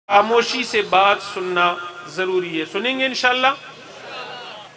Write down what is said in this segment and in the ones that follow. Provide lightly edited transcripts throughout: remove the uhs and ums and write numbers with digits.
خاموشی سے بات سننا ضروری ہے. سنیں گے انشاءاللہ.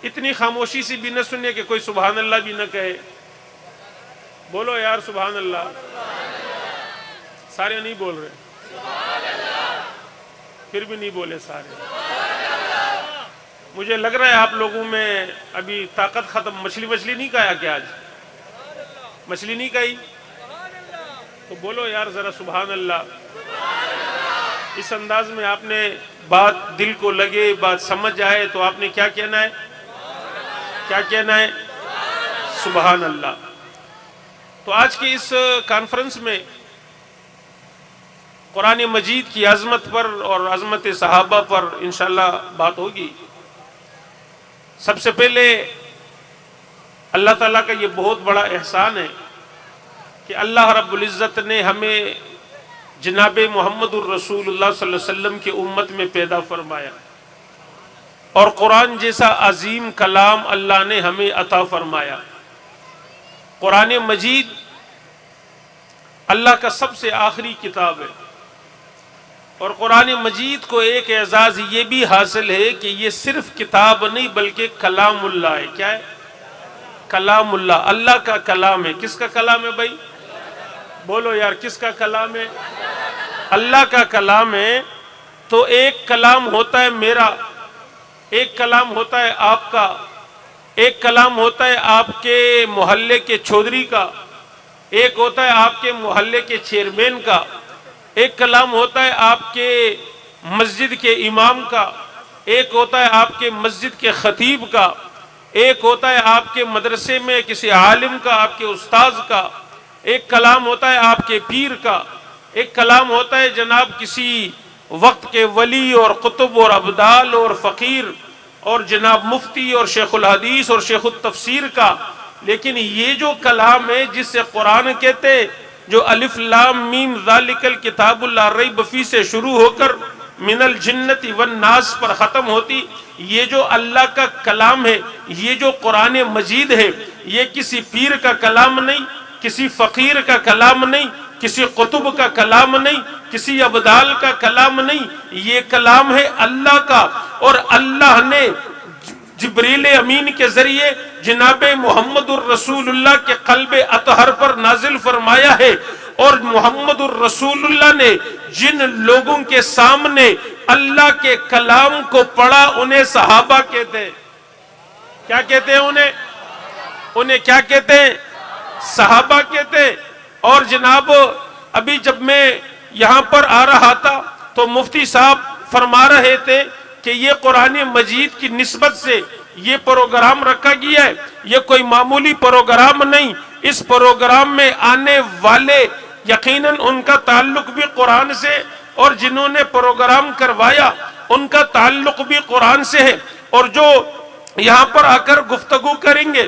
اتنی خاموشی سے بھی نہ سنیں کہ کوئی سبحان اللہ بھی نہ کہے. بولو یار سبحان اللہ. سارے نہیں بول رہے, پھر بھی نہیں بولے سارے. مجھے لگ رہا ہے آپ لوگوں میں ابھی طاقت ختم. مچھلی نہیں کھایا کیا آج؟ مچھلی نہیں کھائی تو بولو یار ذرا سبحان اللہ. اس انداز میں آپ نے بات دل کو لگے, بات سمجھ آئے تو آپ نے کیا کہنا ہے؟ کیا کہنا ہے؟ سبحان اللہ. تو آج کی اس کانفرنس میں قرآن مجید کی عظمت پر اور عظمت صحابہ پر انشاءاللہ بات ہوگی. سب سے پہلے اللہ تعالیٰ کا یہ بہت بڑا احسان ہے کہ اللہ رب العزت نے ہمیں جناب محمد الرسول اللہ صلی اللہ علیہ وسلم کی امت میں پیدا فرمایا, اور قرآن جیسا عظیم کلام اللہ نے ہمیں عطا فرمایا. قرآن مجید اللہ کا سب سے آخری کتاب ہے, اور قرآن مجید کو ایک اعزاز یہ بھی حاصل ہے کہ یہ صرف کتاب نہیں بلکہ کلام اللہ ہے. کیا ہے؟ کلام اللہ. اللہ کا کلام ہے. کس کا کلام ہے بھائی؟ بولو یار کس کا کلام ہے؟ اللہ کا کلام ہے. تو ایک کلام ہوتا ہے میرا, ایک کلام ہوتا ہے آپ کا, ایک کلام ہوتا ہے آپ کے محلے کے چودھری کا, ایک ہوتا ہے آپ کے محلے کے چیئرمین کا, ایک کلام ہوتا ہے آپ کے مسجد کے امام کا, ایک ہوتا ہے آپ کے مسجد کے خطیب کا, ایک ہوتا ہے آپ کے مدرسے میں کسی عالم کا, آپ کے استاذ کا, ایک کلام ہوتا ہے آپ کے پیر کا, ایک کلام ہوتا ہے جناب کسی وقت کے ولی اور قطب اور ابدال اور فقیر اور جناب مفتی اور شیخ الحدیث اور شیخ التفسیر کا. لیکن یہ جو کلام ہے جس سے قرآن کہتے, جو الف لام میم ذالک الکتاب لا ریب فیہ سے شروع ہو کر من الجنت والناس پر ختم ہوتی, یہ جو اللہ کا کلام ہے, یہ جو قرآن مجید ہے, یہ کسی پیر کا کلام نہیں, کسی فقیر کا کلام نہیں, کسی قطب کا کلام نہیں, کسی ابدال کا کلام نہیں. یہ کلام ہے اللہ کا, اور اللہ نے جبریل امین کے ذریعے جناب محمد الرسول اللہ کے قلب اطہر پر نازل فرمایا ہے. اور محمد الرسول اللہ نے جن لوگوں کے سامنے اللہ کے کلام کو پڑھا انہیں صحابہ کہتے ہیں. کیا کہتے ہیں انہیں کیا کہتے ہیں؟ صحابہ کہتے ہیں. اور جناب ابھی جب میں یہاں پر آ رہا تھا تو مفتی صاحب فرما رہے تھے کہ یہ قرآن مجید کی نسبت سے یہ پروگرام رکھا گیا ہے, یہ کوئی معمولی پروگرام نہیں. اس پروگرام میں آنے والے یقیناً ان کا تعلق بھی قرآن سے, اور جنہوں نے پروگرام کروایا ان کا تعلق بھی قرآن سے ہے, اور جو یہاں پر آ کر گفتگو کریں گے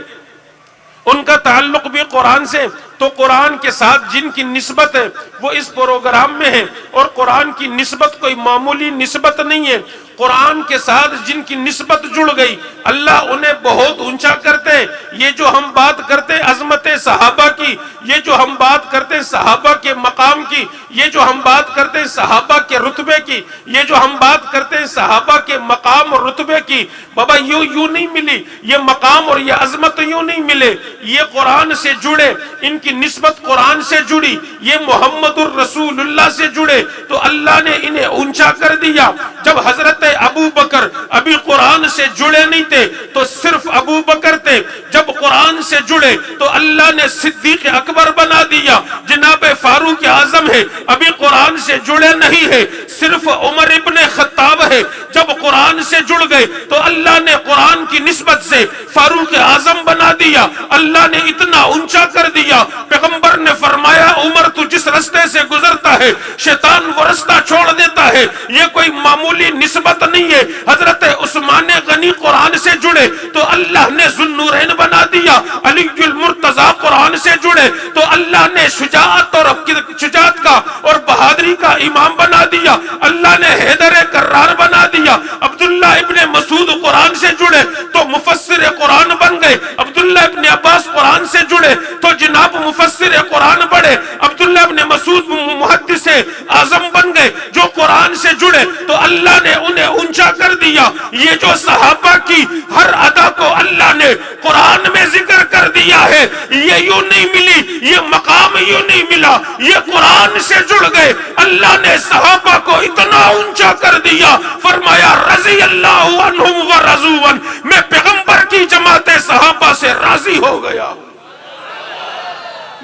ان کا تعلق بھی قرآن سے. تو قرآن کے ساتھ جن کی نسبت ہے وہ اس پروگرام میں ہے, اور قرآن کی نسبت کوئی معمولی نسبت نہیں ہے. قرآن کے ساتھ جن کی نسبت جڑ گئی اللہ انہیں بہت اونچا کرتے ہیں. یہ جو ہم بات کرتے ہیں عظمت صحابہ کی, یہ جو ہم بات کرتے ہیں صحابہ کے مقام کی, یہ جو ہم بات کرتے ہیں صحابہ کے رتبے کی, یہ جو ہم بات کرتے ہیں صحابہ کے مقام اور رتبے کی, بابا یوں نہیں ملی یہ مقام اور یہ عظمت, یوں نہیں ملے. یہ قرآن سے جڑے, ان کی نسبت قرآن سے جڑی, یہ محمد الرسول اللہ سے جڑے تو اللہ نے انہیں اونچا کر دیا. جب حضرت ابو بکر ابھی قرآن سے جڑے نہیں تھے تو صرف ابو بکر تھے, جب قرآن سے جڑے تو اللہ نے صدیق اکبر بنا دیا. جناب فاروق اعظم ہے, ابھی قرآن سے جڑے نہیں ہے, صرف عمر ابن خطاب ہے. جب قرآن سے جڑ گئے تو اللہ نے قرآن کی نسبت سے فاروق اعظم بنا دیا, اللہ نے اتنا اونچا کر دیا. پیغمبر نے فرمایا عمر تو جس رستے سے گزرتا ہے شیطان وہ رستہ چھوڑ دیتا ہے. یہ کوئی معمولی نسبت نہیں ہے. حضرت عثمان غنی قرآن سے جڑے تو اللہ نے ذوالنورین بنا دیا. علی المرتضی قرآن سے جڑے تو اللہ نے شجاعت کا اور بہادری کا امام بنا دیا. اللہ نے حیدر کرار بنا دیا. عبداللہ ابن مسعود قرآن سے جڑے تو مفسر قرآن بن گئے. عبداللہ ابن عباس قرآن سے جڑے تو جناب مفسر قرآن بڑھے. عبداللہ ابن مسعود محدث اعظم بن گئے جو قرآن سے جڑے تو اللہ نے انہیں اونچا کر دیا. یہ جو صحابہ کی ہر ادا کو اللہ نے قرآن میں ذکر کر دیا ہے، یہ یوں نہیں ملی، یہ مقام یوں نہیں ملا، یہ قرآن سے جڑ گئے. اللہ نے صحابہ کو اتنا اونچا کر دیا، فرمایا رضی اللہ عنہم ورضوا عنہ، میں پیغمبر کی جماعت صحابہ سے راضی ہو گیا.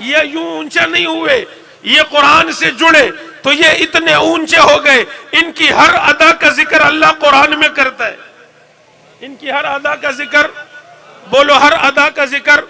یہ یوں اونچا نہیں ہوئے، یہ قرآن سے جڑے تو یہ اتنے اونچے ہو گئے. ان کی ہر ادا کا ذکر اللہ قرآن میں کرتا ہے. ان کی ہر ادا کا ذکر، بولو ہر ادا کا ذکر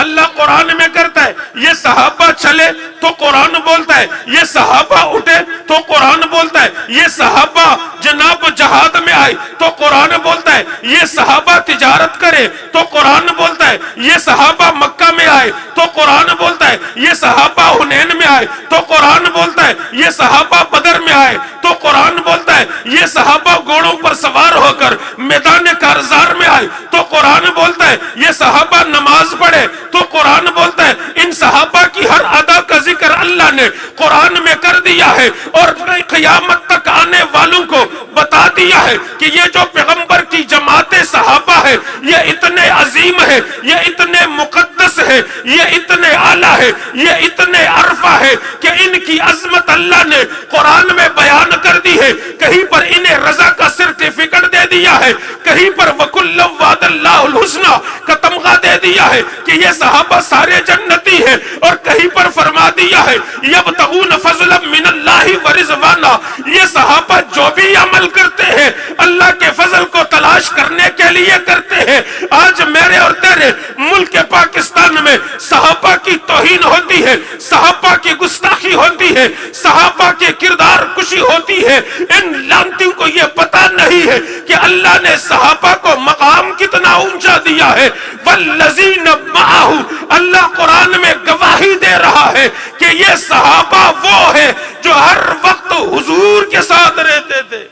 اللہ قرآن میں کرتا ہے. یہ صحابہ چلے تو قرآن بولتا ہے، یہ صحابہ اٹھے تو قرآن بولتا ہے، یہ صحابہ جناب جہاد میں آئے تو قرآن بولتا ہے، یہ صحابہ تجارت کرے تو قرآن بولتا ہے، یہ صحابہ مکہ میں آئے تو قرآن بولتا ہے، یہ صحابہ حنین میں آئے تو قرآن بولتا ہے، یہ صحابہ بدر میں آئے تو قرآن بولتا ہے، یہ صحابہ گھوڑوں پر سوار ہو کر میدان کارزار میں آئے تو قرآن بولتا ہے، یہ صحابہ نماز پڑھے تو قرآن بولتا ہے. ان صحابہ کی ہر ادا کا ذکر اللہ نے قرآن میں کر دیا ہے اور قیامت تک آنے والوں کو بتا دیا ہے کہ یہ جو پیغمبر کی جماعت صحابہ ہے یہ اتنے عظیم ہے، یہ اتنے مقدس ہے، یہ اتنے اعلیٰ ہے، یہ اتنے عرفہ ہے کہ ان کی عظمت اللہ نے قرآن میں بیان کر دی ہے. کہیں پر انہیں رضا کا سرٹیفکیٹ دے دیا ہے، کہیں پر وَكُلًّا وَعَدَ اللَّهُ الْحُسْنَى کا تمغہ دے دیا ہے کہ یہ صحابہ سارے جنتی ہیں، اور کہیں پر فرما دیا ہے یبتغون فضلا من اللہ ورضوانا، یہ صحابہ جو بھی عمل کرتے ہیں اللہ کے فضل کو تلاش کرنے کے لیے کرتے ہیں. آج میرے اور تیرے ملک پاکستان میں صحابہ کی توہین ہوتی ہے، صحابہ کی گستاخی ہوتی ہے، صحابہ کے کردار کشی ہوتی ہے. ان لعنتیوں کو یہ پتا نہیں ہے کہ اللہ نے صحابہ کو مقام کتنا اونچا دیا ہے. والذین معہ، اللہ قرآن میں گواہی دے رہا ہے کہ یہ صحابہ وہ ہے جو ہر وقت حضور کے ساتھ رہتے تھے.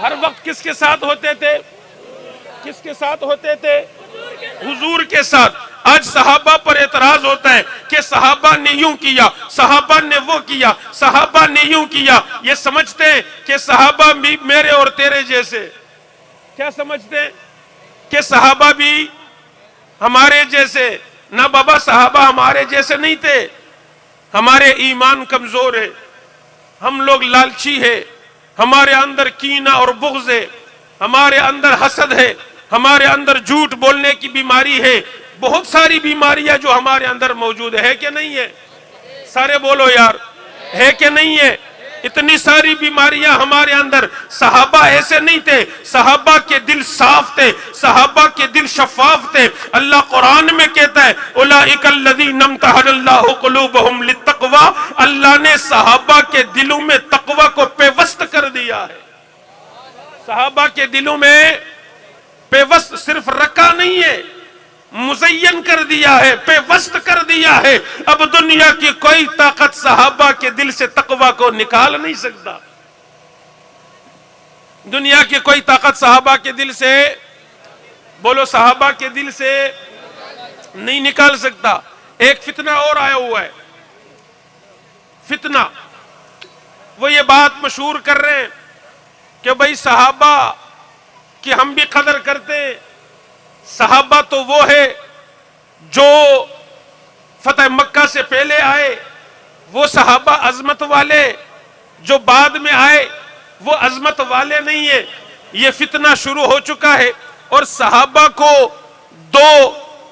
ہر وقت کس کے ساتھ ہوتے تھے؟ کس کے ساتھ ہوتے تھے؟ حضور کے ساتھ. آج صحابہ پر اعتراض ہوتا ہے کہ صحابہ نے یوں کیا، صحابہ نے وہ کیا، صحابہ نے یوں کیا. یہ سمجھتے ہیں کہ صحابہ بھی میرے اور تیرے جیسے. کیا سمجھتے ہیں؟ کہ صحابہ بھی ہمارے جیسے. نہ بابا، صحابہ ہمارے جیسے نہیں تھے. ہمارے ایمان کمزور ہے، ہم لوگ لالچی ہے، ہمارے اندر کینہ اور بغض ہے، ہمارے اندر حسد ہے، ہمارے اندر جھوٹ بولنے کی بیماری ہے. بہت ساری بیماریاں جو ہمارے اندر موجود ہے کہ نہیں ہے؟ سارے بولو یار، ہے کہ نہیں ہے؟ اتنی ساری بیماریاں ہمارے اندر. صحابہ ایسے نہیں تھے، صحابہ کے دل صاف تھے، صحابہ کے دل شفاف تھے. اللہ قرآن میں کہتا ہے اولئک الذین امتحن اللہ قلوبہم للتقوی، اللہ نے صحابہ کے دلوں میں تقوی کو پیوست کر دیا ہے. صحابہ کے دلوں میں پیوست صرف رکھا نہیں ہے، مزین کر دیا ہے، پیوست کر دیا ہے. اب دنیا کی کوئی طاقت صحابہ کے دل سے تقوی کو نکال نہیں سکتا. دنیا کی کوئی طاقت صحابہ کے دل سے، بولو صحابہ کے دل سے نہیں نکال سکتا. ایک فتنہ اور آیا ہوا ہے. فتنہ وہ یہ بات مشہور کر رہے ہیں کہ بھئی صحابہ کی ہم بھی قدر کرتے ہیں. صحابہ تو وہ ہے جو فتح مکہ سے پہلے آئے، وہ صحابہ عظمت والے. جو بعد میں آئے وہ عظمت والے نہیں ہے. یہ فتنہ شروع ہو چکا ہے اور صحابہ کو دو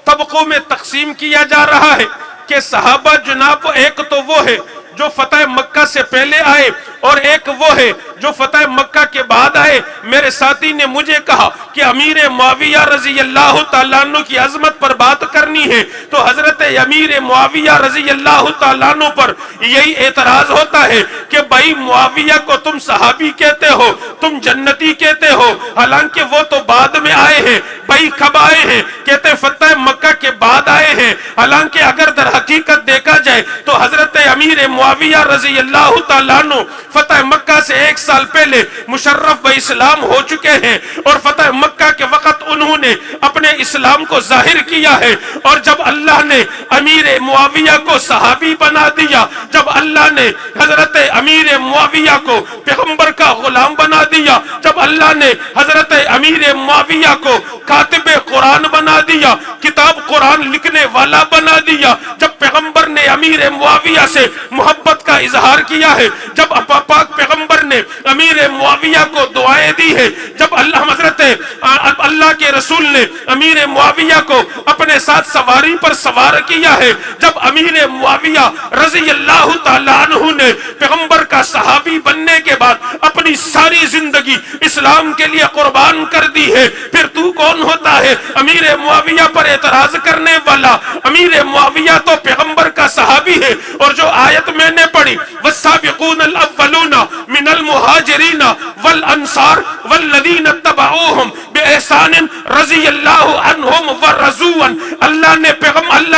طبقوں میں تقسیم کیا جا رہا ہے کہ صحابہ جناب ایک تو وہ ہے جو فتح مکہ سے پہلے آئے اور ایک وہ ہے جو فتح مکہ کے بعد آئے. میرے ساتھی نے مجھے کہا کہ امیر معاویہ رضی اللہ تعالیٰ عنہ کی عظمت پر بات کرنی ہے تو حضرت امیر معاویہ رضی اللہ تعالیٰ عنہ پر یہی اعتراض ہوتا ہے کہ بھائی معاویہ کو تم صحابی کہتے ہو، تم جنتی کہتے ہو، حالانکہ وہ تو بعد میں آئے ہیں. بھائی کب آئے ہیں؟ کہتے فتح مکہ کے بعد آئے ہیں، حالانکہ اگر در حقیقت دیکھا جائے تو حضرت امیر معاویہ رضی اللہ تعالیٰ عنہ فتح مکہ سے 1 سال پہلے مشرف با اسلام ہو چکے ہیں، اور فتح مکہ کے وقت انہوں نے اپنے اسلام کو ظاہر کیا ہے۔ اور جب اللہ نے امیر معاویہ کو صحابی بنا دیا، جب اللہ نے حضرت امیر معاویہ کو پیغمبر کا غلام بنا دیا، جب اللہ نے حضرت امیر معاویہ کو کاتب قرآن بنا دیا، کتاب قرآن لکھنے والا بنا دیا، جب پیغمبر نے امیر معاویہ سے محبت کا اظہار کیا ہے، جب پاک پیغمبر نے امیر معاویہ کو دعائیں دی ہے، جب اللہ کے رسول نے امیر معاویہ کو اپنے ساتھ سواری پر سوار کیا ہے، جب امیر معاویہ رضی اللہ تعالیٰ عنہ نے پیغمبر کا صحابی بننے کے بعد اپنی ساری زندگی اسلام کے لیے قربان کر دی ہے، پھر تو کون ہوتا ہے امیر معاویہ پر اعتراض کرنے والا؟ امیر معاویہ تو پیغمبر کا صحابی ہے، اور جو آیت میں نے پڑھی والسابقون الاولون من المہاجرین والانصار والذین اتبعوہم بإحسان رضی اللہ عنہم ورضوا، اللہ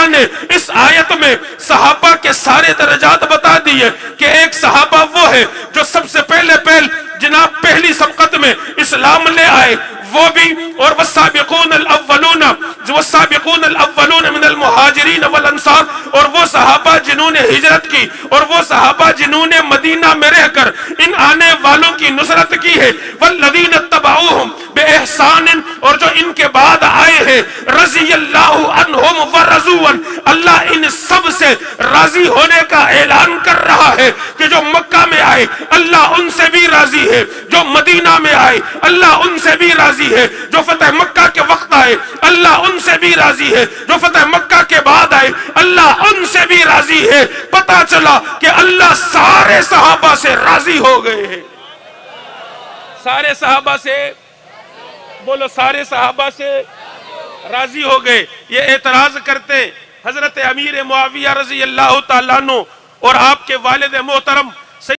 نے اس آیت میں صحابہ کے سارے درجات بتا دیے کہ ایک صحابہ وہ ہے جو سب سے پہلے جناب پہلی سبقت میں اسلام لے آئے، وہ بھی، اور والسابقون الاولون من المہاجرین والانصار، اور وہ صحابہ جنہوں نے ہجرت کی، اور وہ صحابہ جنہوں نے مدینہ میں رہ کر ان آنے والوں کی نصرت کی ہے، والذین اتبعوہم بإحسان، اور جو ان کے بعد آئے ہیں رضی اللہ عنہم ورضوا، اللہ ان سب سے راضی ہونے کا اعلان کر رہا ہے کہ جو مکہ میں آئے اللہ ان سے بھی راضی ہے، جو مدینہ میں آئے اللہ ان سے بھی راضی ہے، جو فتح مکہ کے وقت آئے اللہ ان سے بھی راضی ہے، جو فتح مکہ کے بعد آئے اللہ ان سے بھی راضی ہے۔ پتا چلا کہ اللہ سارے صحابہ سے راضی ہو گئے ہیں، سارے صحابہ سے، بولو سارے صحابہ سے راضی ہو گئے۔ یہ اعتراض کرتے حضرت امیر معاویہ رضی اللہ تعالیٰ عنہ اور آپ کے والد محترم